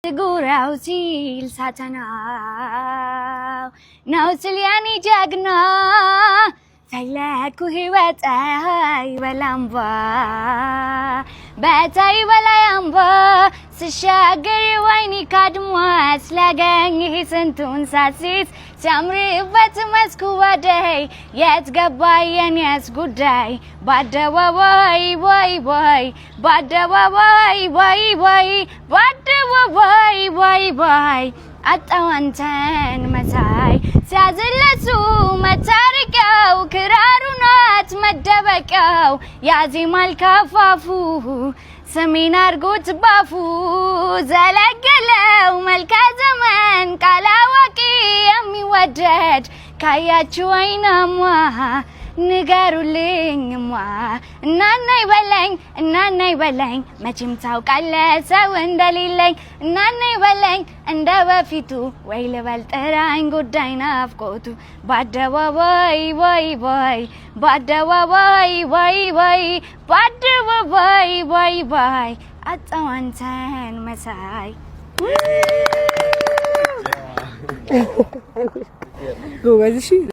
ጉራው ሲል ሳተናው ነው ስልያኒ ጀግና ፈለኩ ህይወት አይበላምባ በታይ በላያምባ ስሻገር ወይኒ ካድማስ ላገኝህ ስንቱን ሳሲት ሲያምርበት መስኩ ወደይ የት ገባ የኔስ ጉዳይ በአደባባይ ወይ ወይ በአደባባይ ወይ ወይ በአደባባይ ወይ ወይ አጣው አንተን መሳይ ሲያዝለሱ መታረቂያው ክራሩ ናት መደበቂያው ያዜማል ካፋፉ ሰሜን አርጎት ባፉ ዘለገለው መልከ ዘመን ቃል አዋቂ የሚወደድ ካያችሁ አይናማ ንገሩልኝማ እናናይ በለኝ መቼም ታውቃለህ ሰው እንደሌለኝ እናናይ በለኝ እንደ በፊቱ ወይ ልበል ጥራኝ ጉዳይ ናፍቆቱ በአደባባይ ወይ ወይ በአደባባይ ወይ ወይ በአደባባይ ወይ ወይ አጣው አንተን መሳይ ጎበዝ እሺ